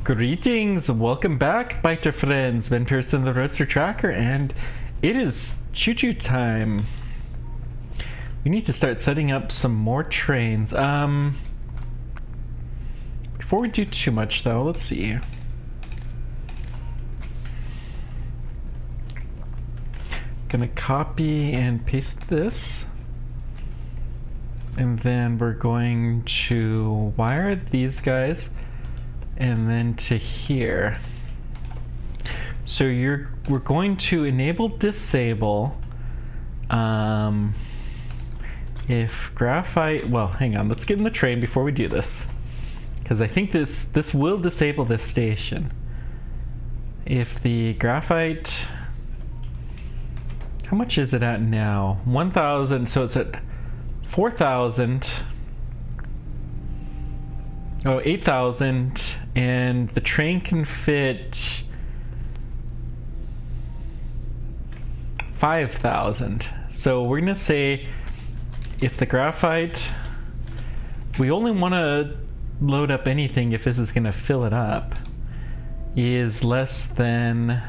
Greetings, welcome back, Biter friends. Ben Pearson, the Roadster Tracker, and it is choo-choo time. We need to start setting up some more trains. Before we do too much, though, let's see. Gonna copy and paste this, and then we're going to wire these guys. And then to here. So we're going to enable disable if graphite, well, hang on, let's get in the train before we do this, because I think this will disable this station. If the graphite, how much is it at now? 1,000, so it's at 4,000. Oh, 8,000, and the train can fit 5,000. So we're gonna say if the graphite, we only want to load up anything if this is gonna fill it up, is less than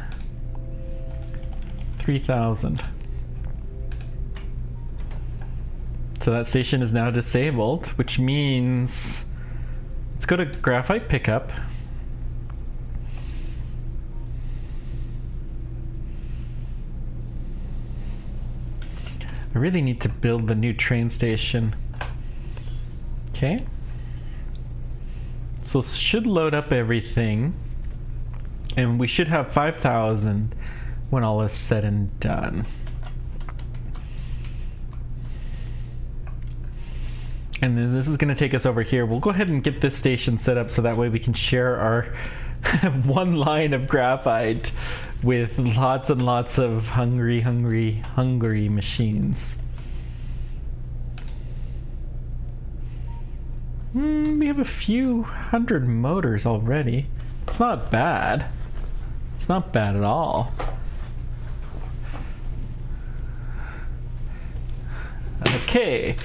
3,000. So that station is now disabled, which means let's go to graphite pickup. I really need to build the new train station. Okay. So should load up everything. And we should have 5,000 when all is said and done. And then this is going to take us over here. We'll go ahead and get this station set up so that way we can share our one line of graphite with lots and lots of hungry machines. We have a few hundred motors already. It's not bad. It's not bad at all. Okay.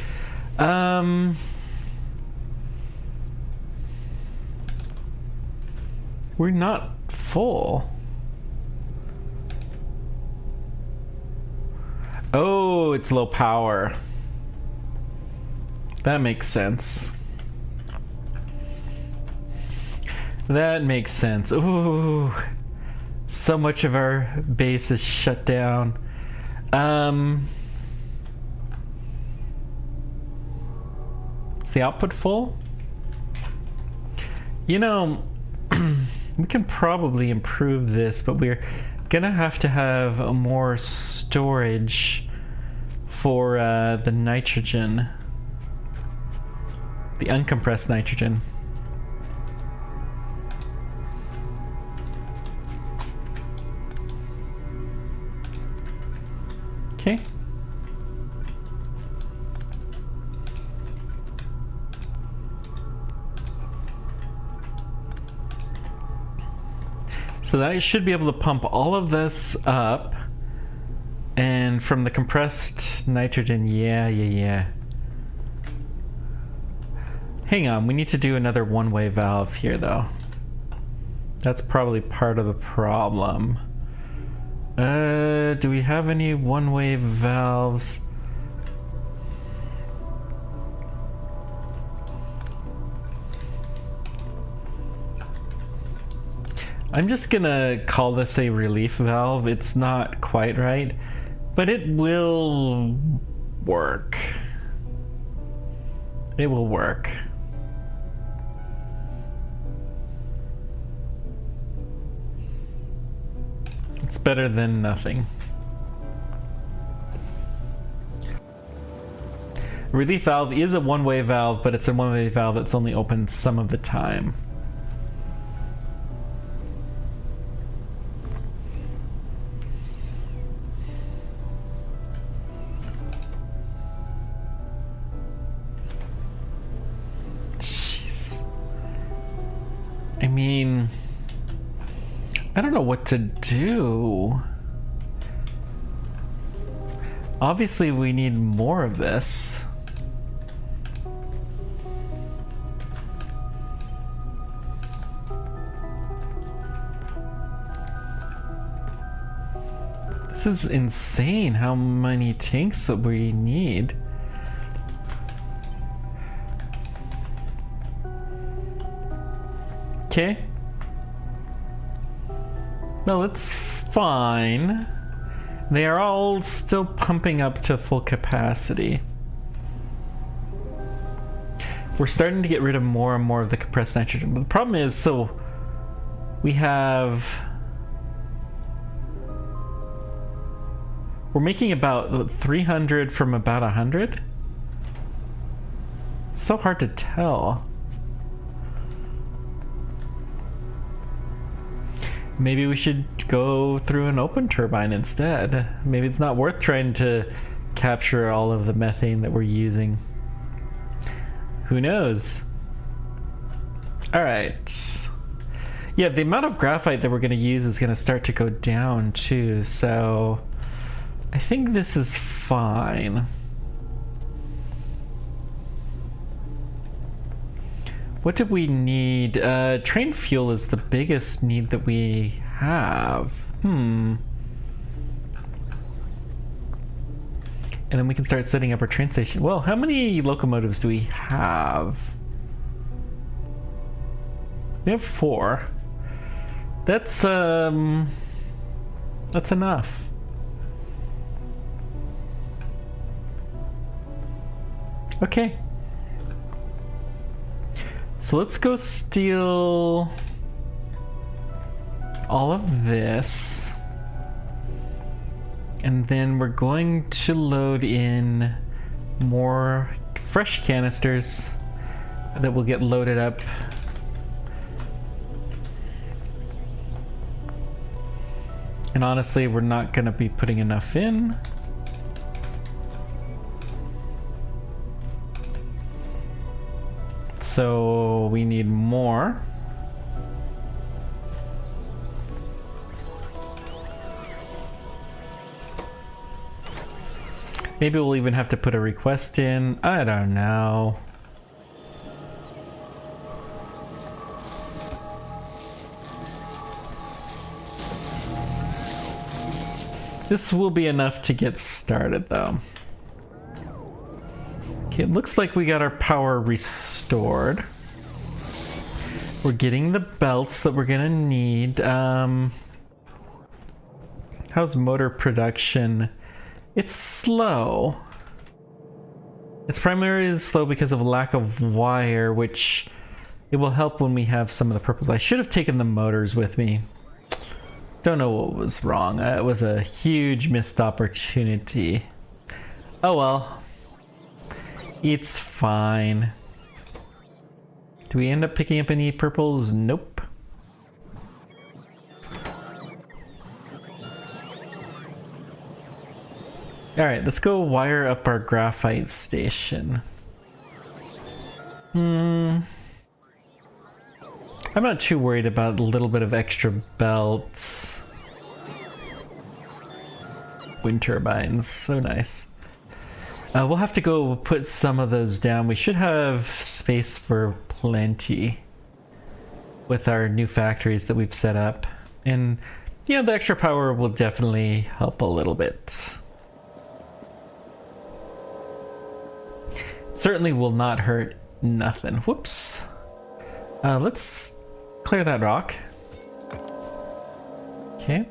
We're not full. Oh, it's low power. That makes sense. That makes sense. Ooh, so much of our base is shut down. Is the output full? You know, we can probably improve this, but we're gonna have to have more storage for the nitrogen, the uncompressed nitrogen. Okay. So that should be able to pump all of this up, and from the compressed nitrogen, yeah. Hang on, we need to do another one-way valve here though. That's probably part of the problem. Do we have any one-way valves? I'm just gonna call this a relief valve. It's not quite right, but it will work. It will work. It's better than nothing. Relief valve is a one-way valve, but it's a one-way valve that's only open some of the time. I mean, I don't know what to do. Obviously, we need more of this. This is insane how many tanks that we need. Okay. No, that's fine. They are all still pumping up to full capacity. We're starting to get rid of more and more of the compressed nitrogen. But the problem is, so we have... We're making about 300 from about 100? It's so hard to tell. Maybe we should go through an open turbine instead. Maybe it's not worth trying to capture all of the methane that we're using. Who knows? Alright. Yeah, the amount of graphite that we're going to use is going to start to go down too, so I think this is fine. What do we need? Train fuel is the biggest need that we have. And then we can start setting up our train station. Well, how many locomotives do we have? We have 4. That's enough. Okay. So let's go steal all of this. And then we're going to load in more fresh canisters that will get loaded up. And honestly, we're not going to be putting enough in. So we need more. Maybe we'll even have to put a request in. I don't know. This will be enough to get started though. Okay, it looks like we got our power restored. We're getting the belts that we're gonna need. How's motor production? It's slow. It's primarily slow because of lack of wire, which it will help when we have some of the purples. I should have taken the motors with me. Don't know what was wrong. It was a huge missed opportunity. Oh well. It's fine. Do we end up picking up any purples? Nope. Alright, let's go wire up our graphite station. I'm not too worried about a little bit of extra belts. Wind turbines, so nice. We'll have to go put some of those down. We should have space for plenty with our new factories that we've set up. And yeah, the extra power will definitely help a little bit. Certainly will not hurt nothing. Whoops. Let's clear that rock. Okay.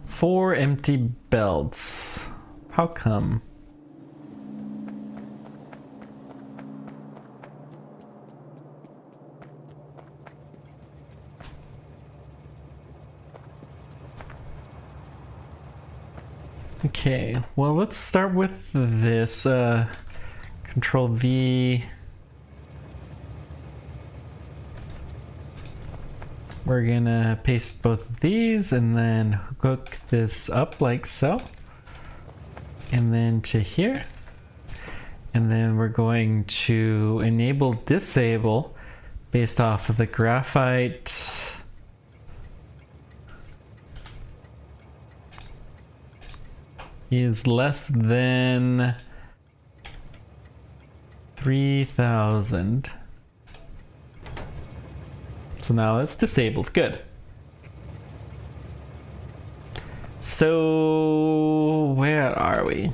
Four empty belts. How come? Okay, well, let's start with this. Control V. We're gonna paste both of these and then hook this up like so. And then to here. And then we're going to enable disable based off of the graphite. is less than 3,000. So now it's disabled. Good. So where are we?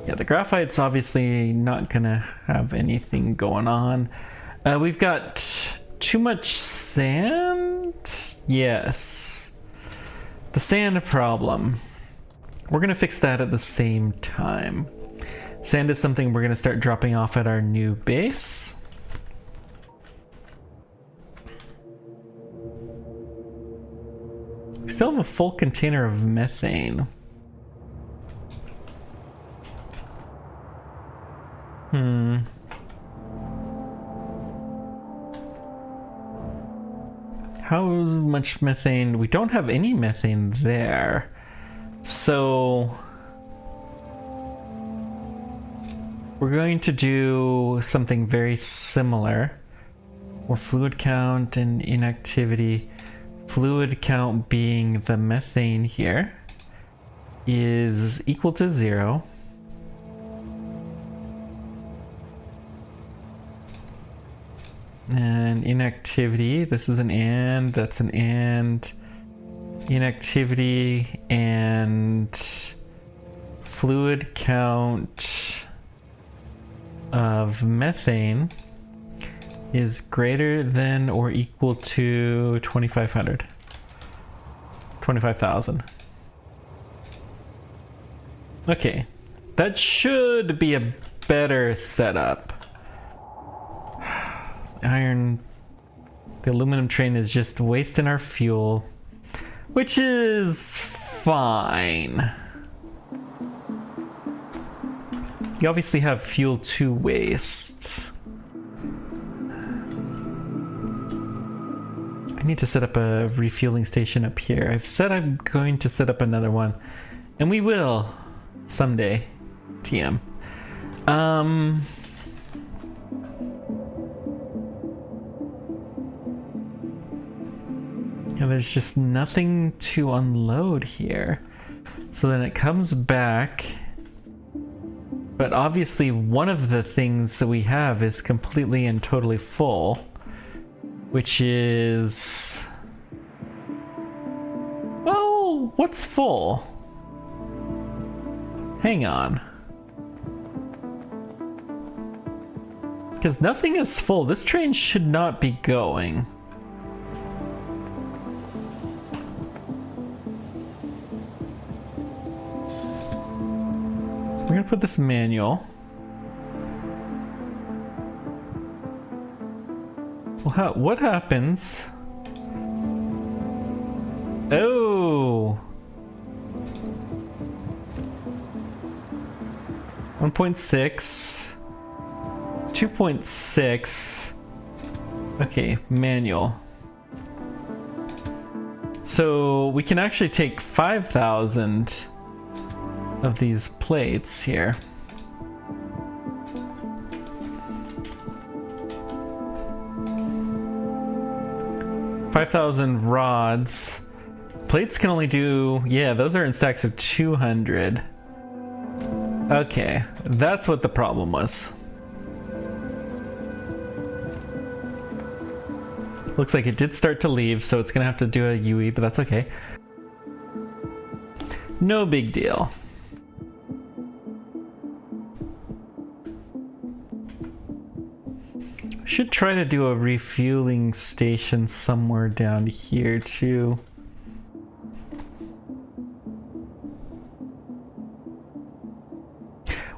Yeah, the graphite's obviously not gonna have anything going on. We've got too much sand? Yes. The sand problem. We're gonna fix that at the same time. Sand is something we're gonna start dropping off at our new base. We still have a full container of methane. How much methane? We don't have any methane there. So we're going to do something very similar. Or fluid count and inactivity. Fluid count being the methane here is equal to 0. And inactivity, this is an and, that's an and. Inactivity and fluid count of methane is greater than or equal to 2,500. 25,000. Okay, that should be a better setup. The aluminum train is just wasting our fuel, which is fine. You obviously have fuel to waste. I need to set up a refueling station up here. I've said I'm going to set up another one, and we will someday. TM. Yeah, there's just nothing to unload here. So then it comes back. But obviously one of the things that we have is completely and totally full, which is... well, what's full? Hang on. Because nothing is full. This train should not be going. We're gonna put this manual. Well, what happens? Oh! 1.6. 2.6. Okay, manual. So we can actually take 5,000 of these plates here. $5,000 rods. Plates can only do, yeah, those are in stacks of 200. Okay, that's what the problem was. Looks like it did start to leave, so it's gonna have to do a UE, but that's okay. No big deal. Should try to do a refueling station somewhere down here too.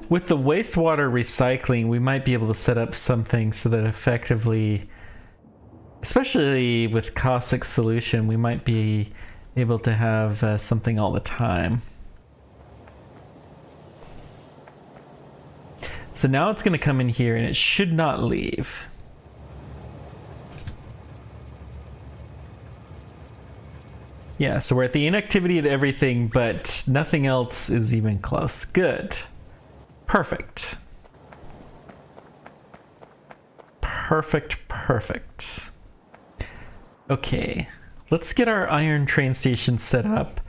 With the wastewater recycling, we might be able to set up something so that effectively, especially with caustic solution, we might be able to have something all the time. So now it's going to come in here and it should not leave. Yeah, so we're at the inactivity of everything, but nothing else is even close. Good. Perfect. Perfect. Okay, let's get our iron train station set up.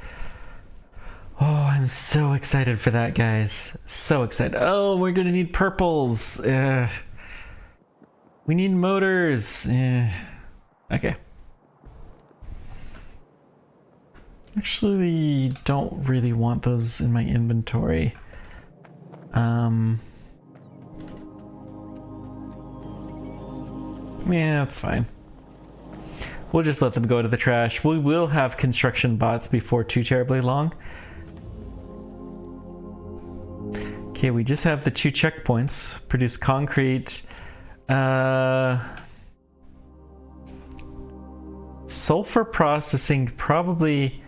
Oh, I'm I'm so excited for that, guys. So excited. Oh, we're gonna need purples. We need motors. Okay. Actually, don't really want those in my inventory. Yeah, that's fine. We'll just let them go to the trash. We will have construction bots before too terribly long. Okay, we just have the 2 checkpoints. Produce concrete. Sulfur processing probably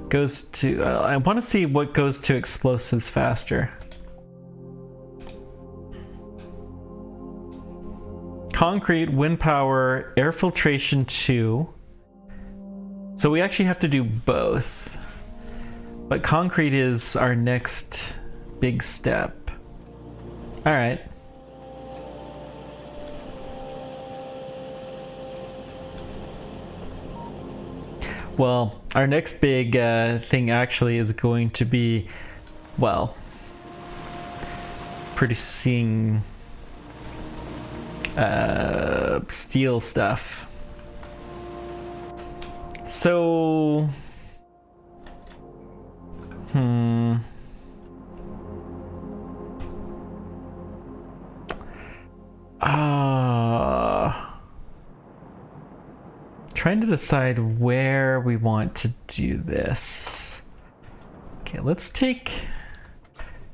goes to... I want to see what goes to explosives faster. Concrete, wind power, air filtration 2. So we actually have to do both. But concrete is our next big step. All right. Well, our next big thing actually is going to be, well, producing steel stuff. So, trying to decide where we want to do this. Okay, let's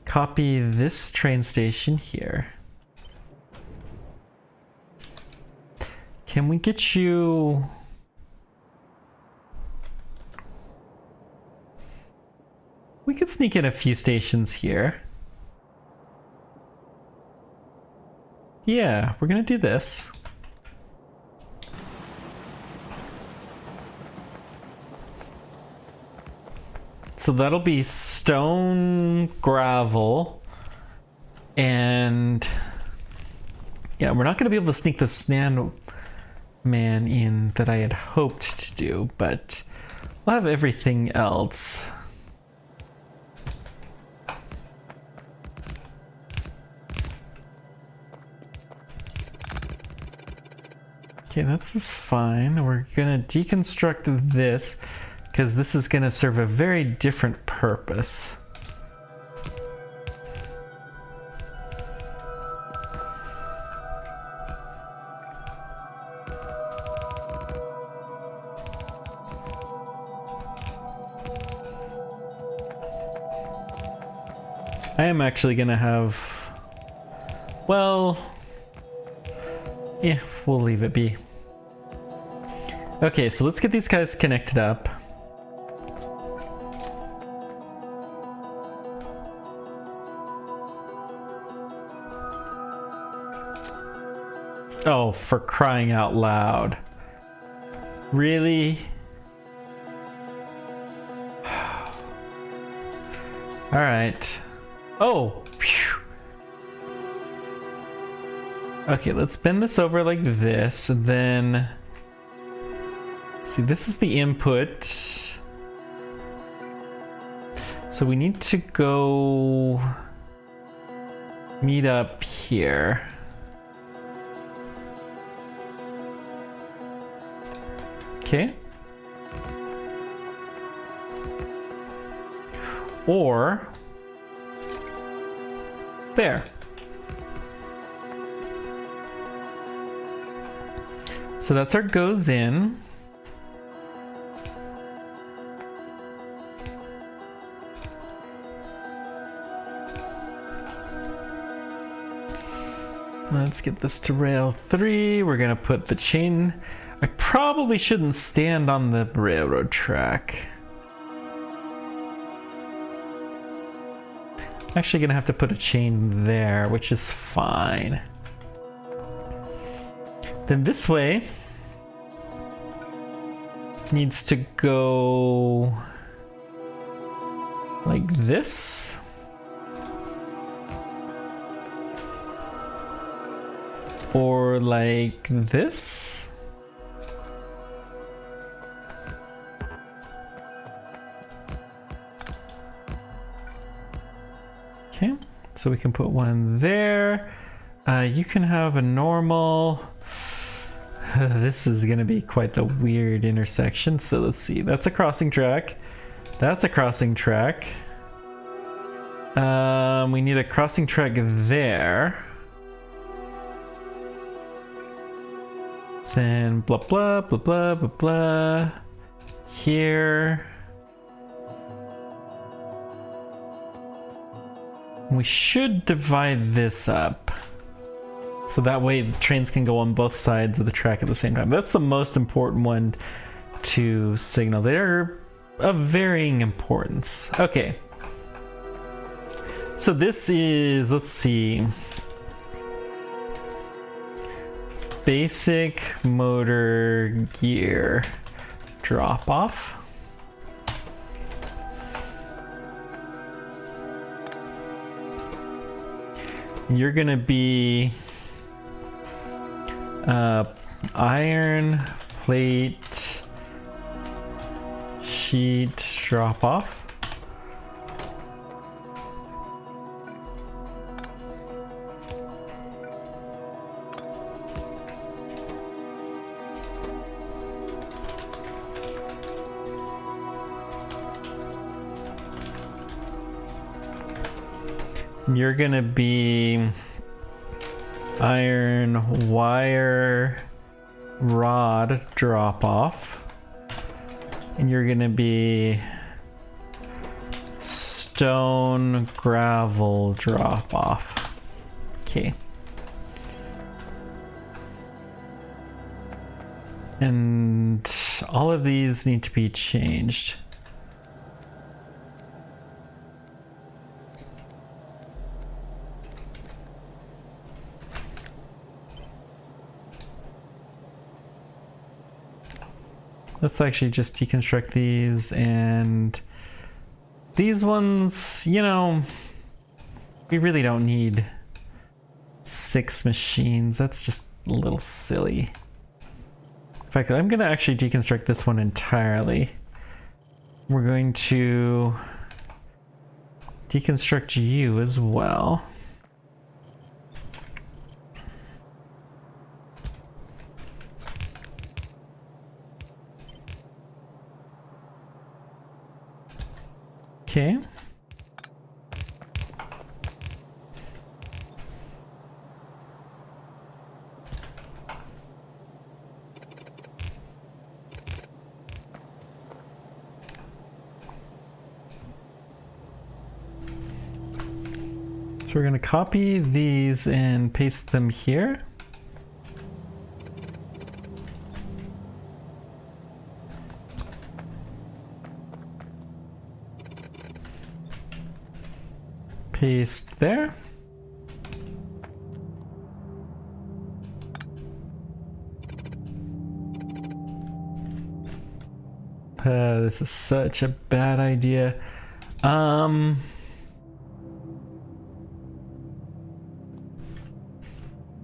copy this train station here. Can we get you... We could sneak in a few stations here. Yeah, we're gonna do this. So that'll be stone, gravel, and yeah, we're not gonna be able to sneak the Snan Man in that I had hoped to do, but we'll have everything else. Okay, this is fine. We're gonna deconstruct this because this is gonna serve a very different purpose. I am actually gonna have, well, yeah, we'll leave it be. Okay, so let's get these guys connected up. Oh, for crying out loud. Really? All right. Oh, phew. Okay, let's bend this over like this, and then see, this is the input. So we need to go meet up here. Okay. Or there. So that's our goes in. Let's get this to rail 3. We're gonna put the chain. I probably shouldn't stand on the railroad track. I'm actually gonna have to put a chain there, which is fine. Then this way needs to go like this. Or like this. Okay, so we can put one there. You can have a normal. This is gonna be quite the weird intersection. So let's see. That's a crossing track. That's a crossing track. We need a crossing track there. Then blah blah blah blah blah blah. Here. We should divide this up. So that way the trains can go on both sides of the track at the same time. That's the most important one to signal. They're of varying importance. Okay. So this is, let's see. Basic motor gear drop off. You're gonna be iron plate sheet drop off. You're gonna be iron wire rod drop off, and you're gonna be stone gravel drop off. Okay. And all of these need to be changed. Let's actually just deconstruct these, and these ones, you know, we really don't need 6 machines. That's just a little silly. In fact, I'm gonna actually deconstruct this one entirely. We're going to deconstruct you as well. Okay. So we're going to copy these and paste them here. Paste there. This is such a bad idea.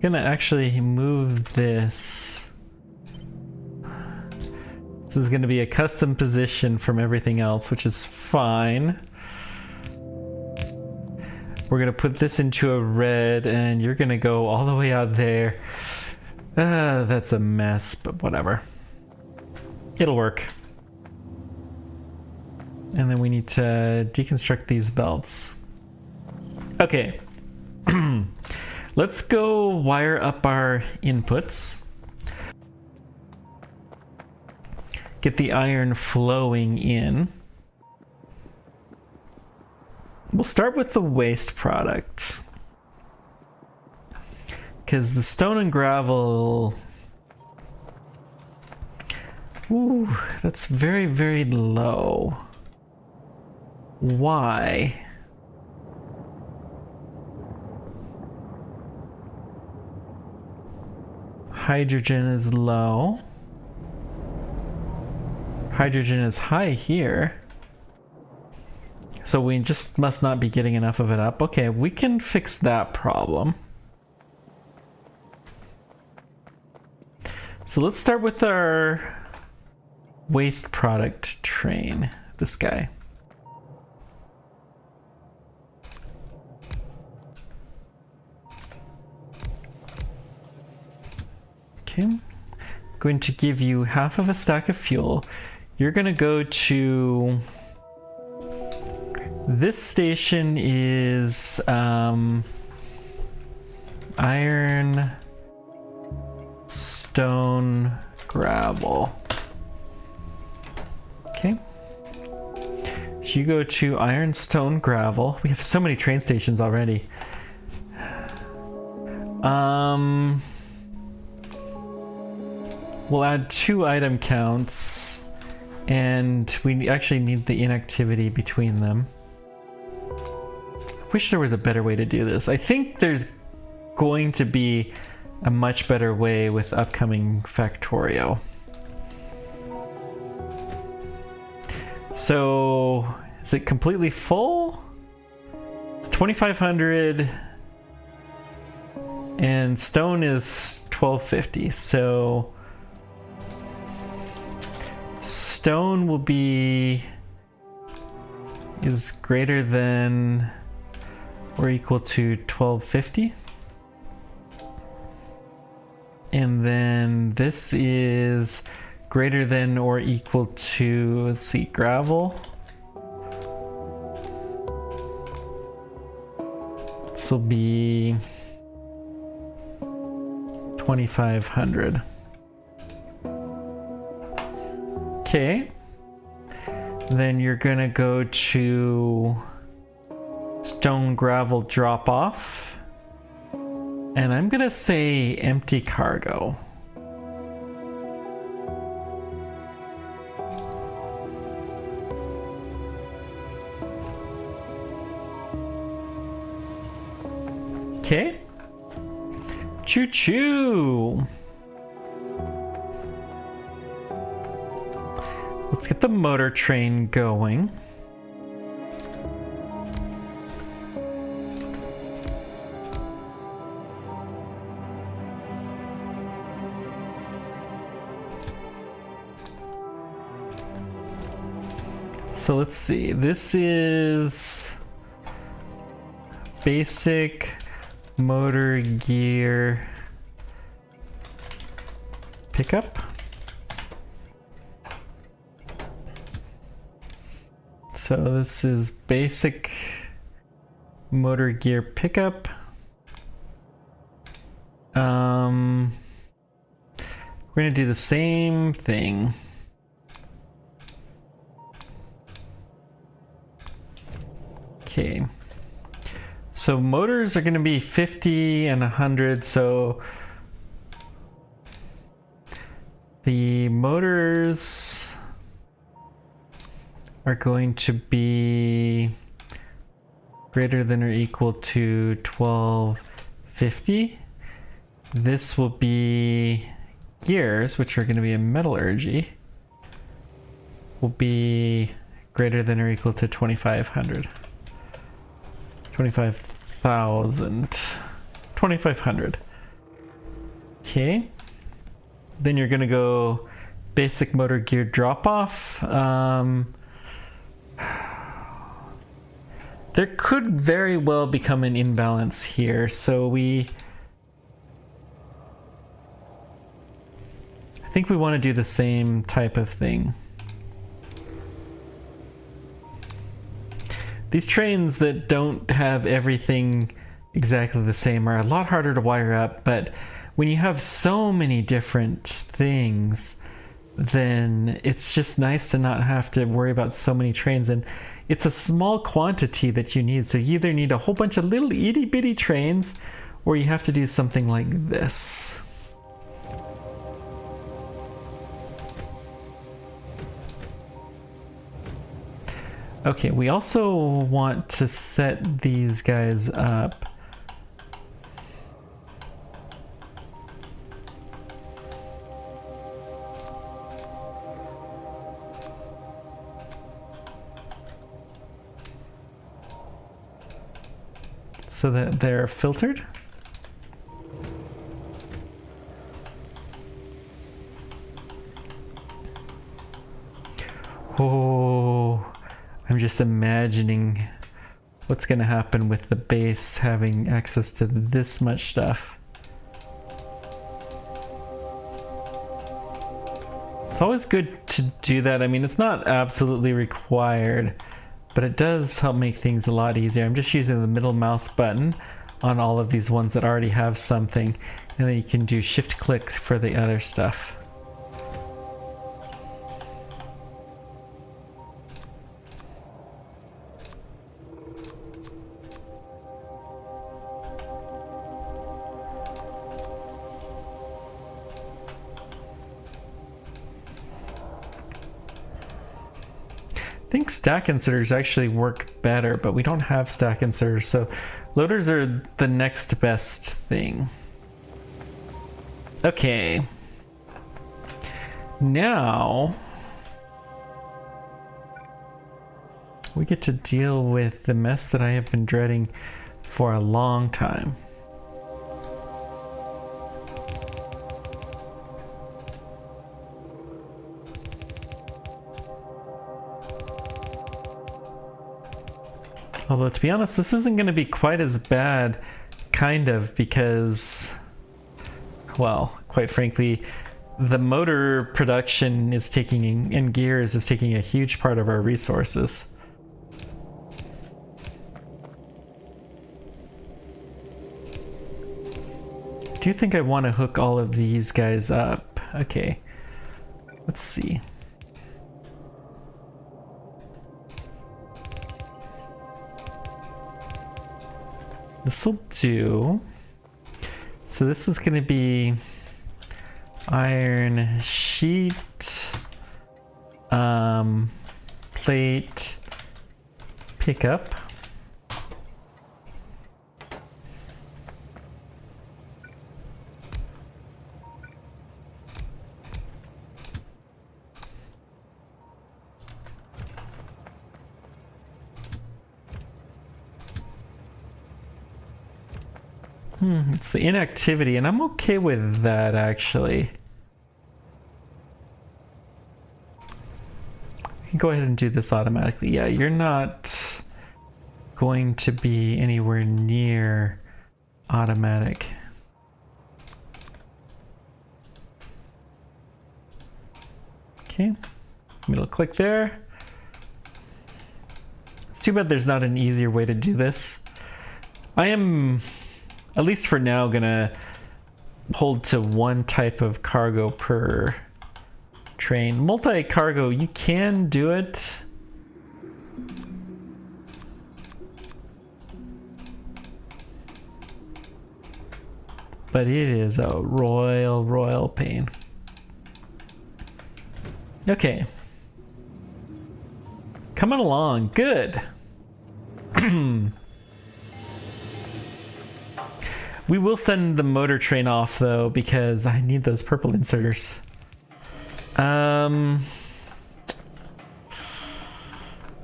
Gonna actually move this. This is gonna be a custom position from everything else, which is fine. We're gonna put this into a red, and you're gonna go all the way out there. That's a mess, but whatever. It'll work. And then we need to deconstruct these belts. Okay. Let's go wire up our inputs. Get the iron flowing in. We'll start with the waste product, because the stone and gravel, ooh, that's very, very low. Why? Hydrogen is low. Hydrogen is high here. So we just must not be getting enough of it up. Okay, we can fix that problem. So let's start with our waste product train, this guy. Okay. Going to give you half of a stack of fuel. You're gonna go to this station is iron, stone, gravel. Okay. So you go to iron, stone, gravel. We have so many train stations already. We'll add 2 item counts, and we actually need the inactivity between them. I wish there was a better way to do this. I think there's going to be a much better way with upcoming Factorio. So, is it completely full? It's 2,500, and stone is 1,250, so stone will be is greater than or equal to 1,250. And then this is greater than or equal to, let's see, gravel. This will be 2,500. Okay. Then you're gonna go to stone, gravel, drop off. And I'm gonna say empty cargo. Okay. Choo-choo. Let's get the motor train going. So let's see, this is basic motor gear pickup. So this is basic motor gear pickup. We're gonna do the same thing. Okay. So motors are gonna be 50 and 100, so the motors are going to be greater than or equal to 1250. This will be gears, which are going to be a metallurgy, will be greater than or equal to 2500. 25,000. 2500. Okay. Then you're going to go basic motor gear drop off. There could very well become an imbalance here, so I think we want to do the same type of thing. These trains that don't have everything exactly the same are a lot harder to wire up, but when you have so many different things, then it's just nice to not have to worry about so many trains, and it's a small quantity that you need. So you either need a whole bunch of little itty bitty trains, or you have to do something like this. Okay, we also want to set these guys up. So that they're filtered. Oh, I'm just imagining what's going to happen with the base having access to this much stuff. It's always good to do that. I mean, it's not absolutely required, but it does help make things a lot easier. I'm just using the middle mouse button on all of these ones that already have something, and then you can do shift click for the other stuff. I think stack inserters actually work better, but we don't have stack inserters, so loaders are the next best thing. Okay. Now we get to deal with the mess that I have been dreading for a long time. Although, to be honest, this isn't going to be quite as bad, kind of, because, well, quite frankly, the motor production is taking, and gears is taking a huge part of our resources. I do think I want to hook all of these guys up. Okay, let's see. This will do. So this is going to be iron sheet, plate, pickup. It's the inactivity, and I'm okay with that, actually. We can go ahead and do this automatically. Yeah, you're not going to be anywhere near automatic. Okay, middle click there. It's too bad there's not an easier way to do this. I am, at least for now, gonna hold to one type of cargo per train. Multi-cargo, you can do it. But it is a royal pain. Okay. Coming along, good. We will send the motor train off, though, because I need those purple inserters.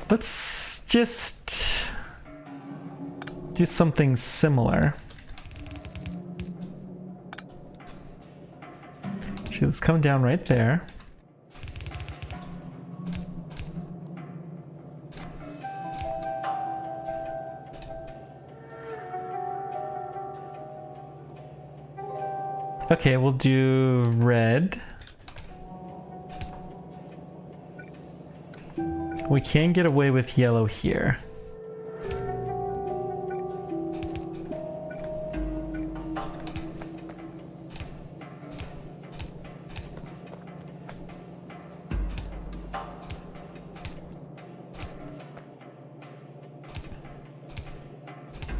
Let's just do something similar. Actually, let's come down right there. Okay, we'll do red. We can get away with yellow here.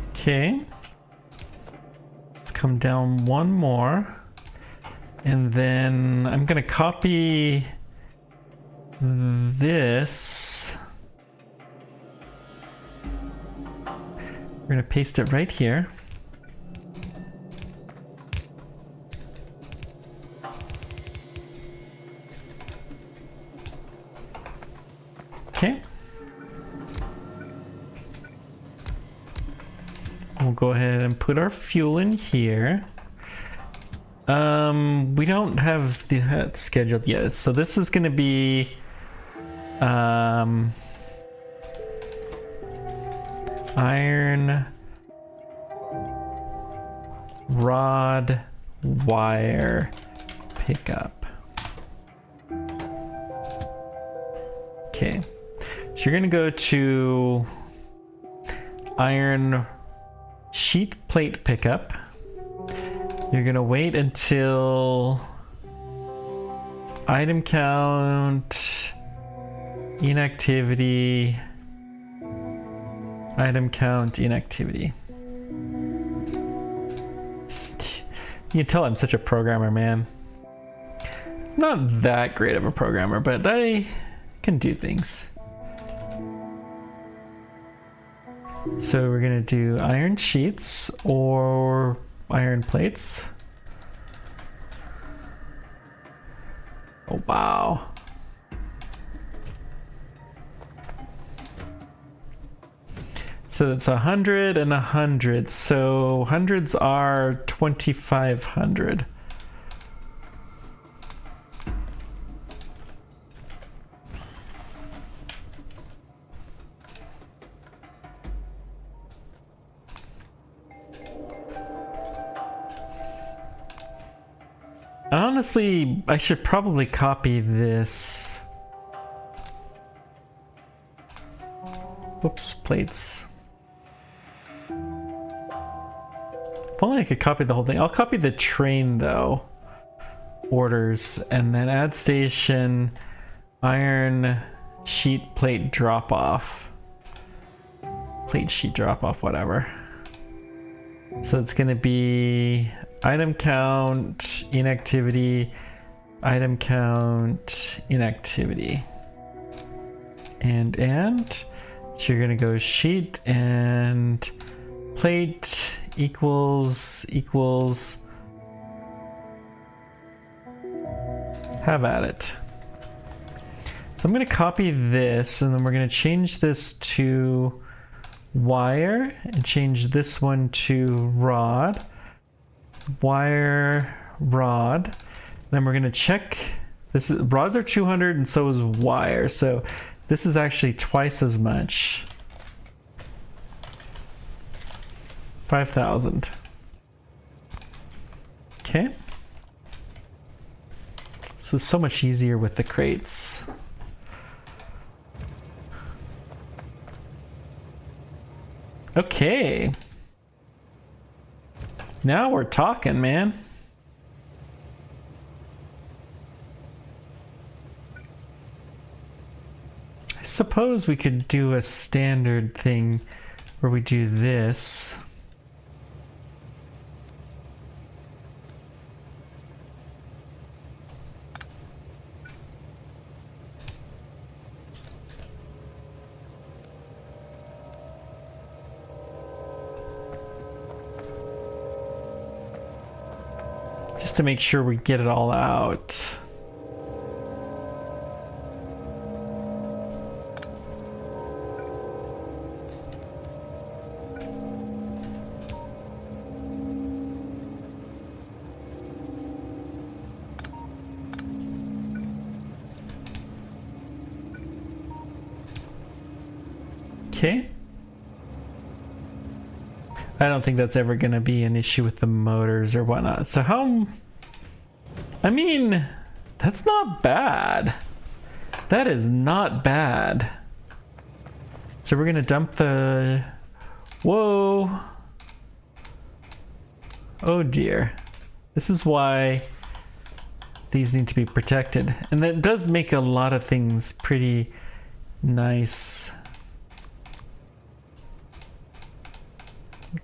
Okay. Let's come down one more. And then I'm gonna copy this. We're gonna paste it right here. Okay. We'll go ahead and put our fuel in here. We don't have that scheduled yet, so this is going to be iron rod wire pickup. Okay, so you're gonna go to iron sheet plate pickup. You're gonna wait until item count, inactivity, item count, inactivity. You can tell I'm such a programmer, man. I'm not that great of a programmer, but I can do things. So we're gonna do iron sheets or iron plates. Oh, wow. So it's 100 and 100. So hundreds are 2,500. Honestly, I should probably copy this. Whoops, plates. If only I could copy the whole thing. I'll copy the train though. Orders, and then add station, iron sheet plate drop off. Plate sheet drop off, whatever. So it's gonna be item count, inactivity, item count, inactivity. And so you're gonna go sheet and plate equals have at it. So I'm gonna copy this, and then we're gonna change this to wire and change this one to rod. Wire, rod. Then we're gonna check this. Rods are 200 and so is wire, so this is actually twice as much. 5,000. Okay, so it's so much easier with the crates. Okay, now we're talking, man. I suppose we could do a standard thing where we do this. Just to make sure we get it all out. Okay. I don't think that's ever going to be an issue with the motors or whatnot. So I mean, that's not bad. That is not bad. So we're going to dump the... Whoa. Oh dear. This is why these need to be protected. And that does make a lot of things pretty nice.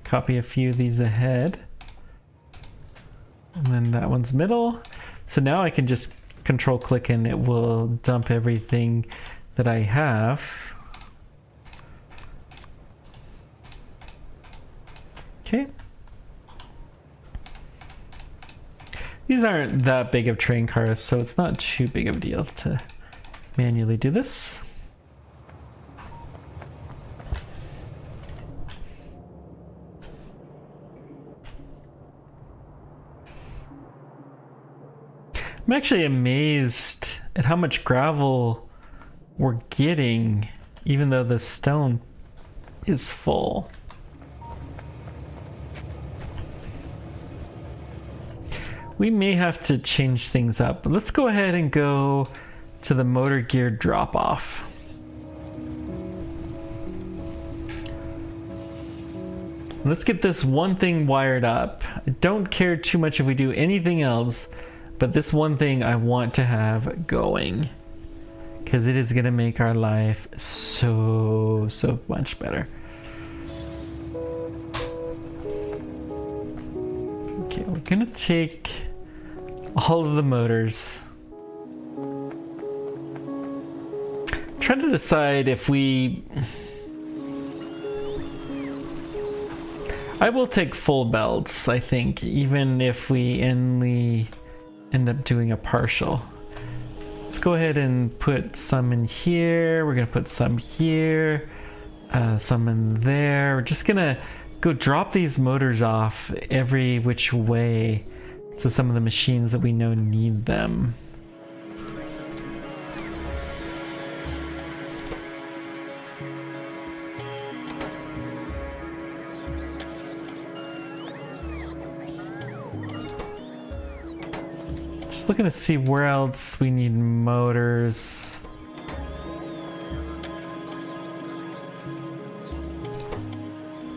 Copy a few of these ahead. And then that one's middle. So now I can just control click and it will dump everything that I have. Okay. These aren't that big of train cars, so it's not too big of a deal to manually do this. I'm actually amazed at how much gravel we're getting, even though the stone is full. We may have to change things up, but let's go ahead and go to the motor gear drop off. Let's get this one thing wired up. I don't care too much if we do anything else, but this one thing I want to have going, because it is going to make our life so much better. Okay, we're going to take all of the motors. Trying to decide if we... I will take full belts, I think, even if we end up doing a partial. Let's go ahead and put some in here. We're gonna put some here, some in there. We're just gonna go drop these motors off every which way to some of the machines that we know need them. Looking to see where else we need motors.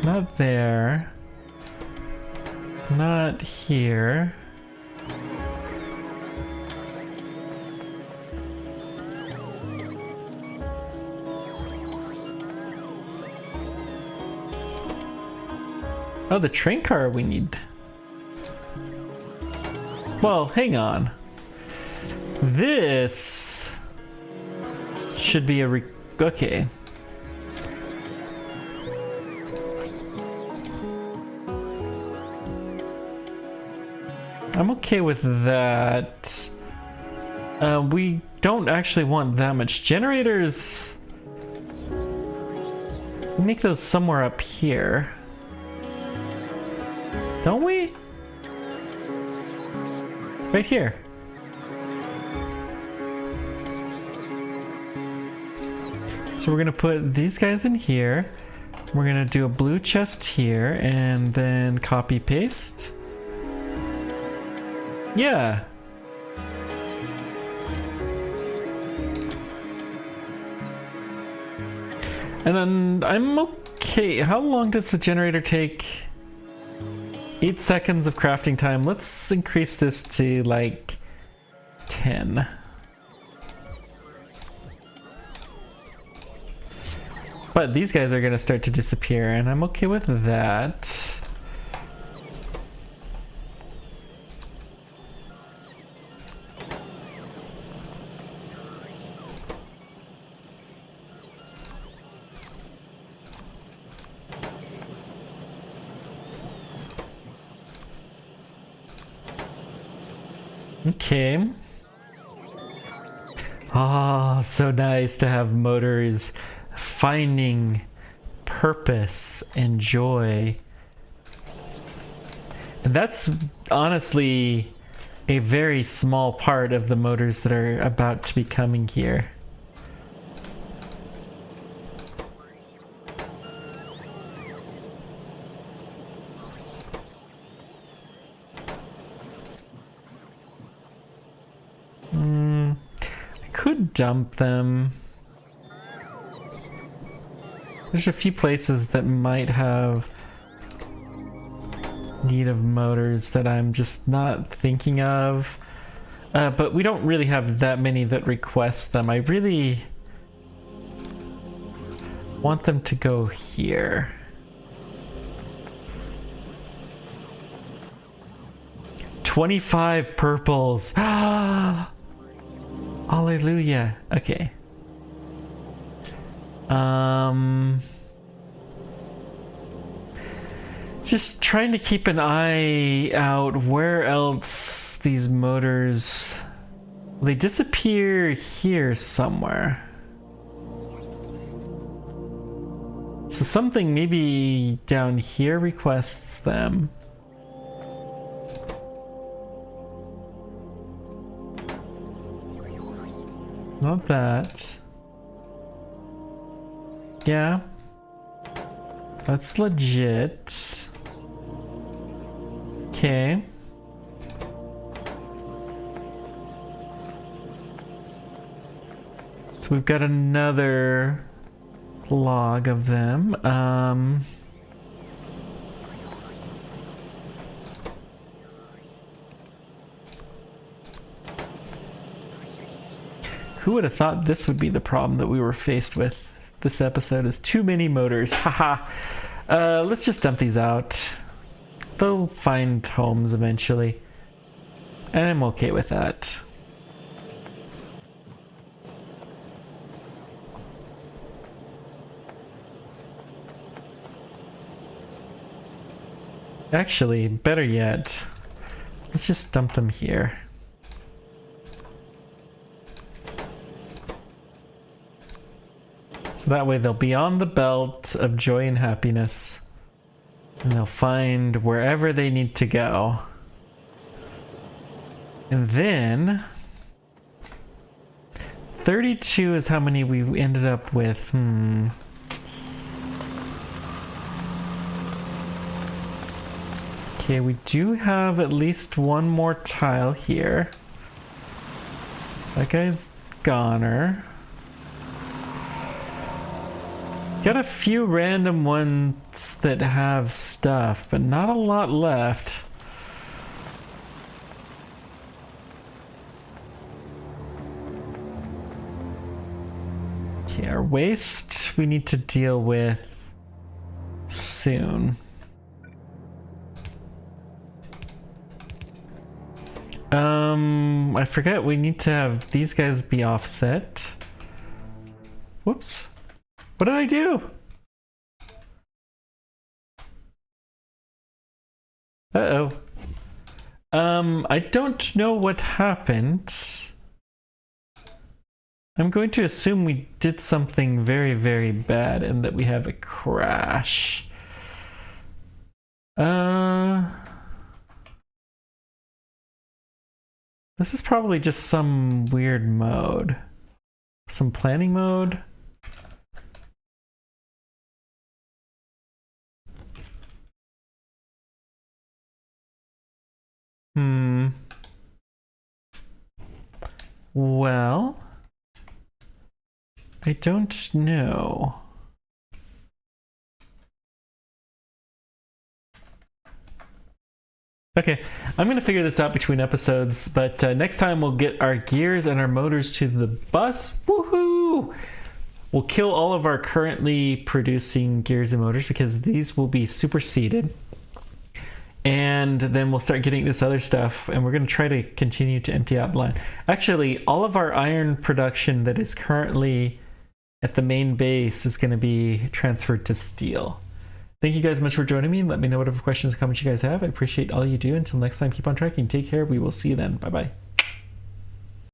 Not there. Not here. Oh, the train car we need. Well, hang on. This should be a okay. I'm okay with that. We don't actually want that much. Generators, make those somewhere up here. Don't we? Right here. So we're gonna put these guys in here. We're gonna do a blue chest here and then copy paste. Yeah. And then I'm okay. How long does the generator take? 8 seconds of crafting time. Let's increase this to like 10. But these guys are going to start to disappear, and I'm okay with that. Okay. Ah, so nice to have motors finding purpose and joy. And that's honestly a very small part of the motors that are about to be coming here. I could dump them. There's a few places that might have need of motors that I'm just not thinking of. But we don't really have that many that request them. I really want them to go here. $25 purples. Hallelujah. Okay. Just trying to keep an eye out where else these motors... They disappear here somewhere. So something maybe down here requests them. Not that. Yeah. That's legit. Okay. So we've got another log of them. Who would have thought this would be the problem that we were faced with this episode is too many motors. Haha. Let's just dump these out. They'll find homes eventually. And I'm okay with that. Actually, better yet, let's just dump them here. So that way they'll be on the belt of joy and happiness. And they'll find wherever they need to go. And then 32 is how many we ended up with. Okay, we do have at least one more tile here. That guy's goner. Got a few random ones that have stuff, but not a lot left. Okay, our waste we need to deal with soon. I forget we need to have these guys be offset. Whoops. What did I do? Uh-oh. I don't know what happened. I'm going to assume we did something very, very bad and that we have a crash. This is probably just some weird mode. Some planning mode. Well, I don't know. Okay, I'm gonna figure this out between episodes, but next time we'll get our gears and our motors to the bus. Woohoo! We'll kill all of our currently producing gears and motors because these will be superseded. And then we'll start getting this other stuff, and we're going to try to continue to empty out the line. Actually, all of our iron production that is currently at the main base is going to be transferred to steel. Thank you guys much for joining me. Let me know whatever questions or comments you guys have. I appreciate all you do. Until next time, keep on tracking. Take care. We will see you then. Bye-bye.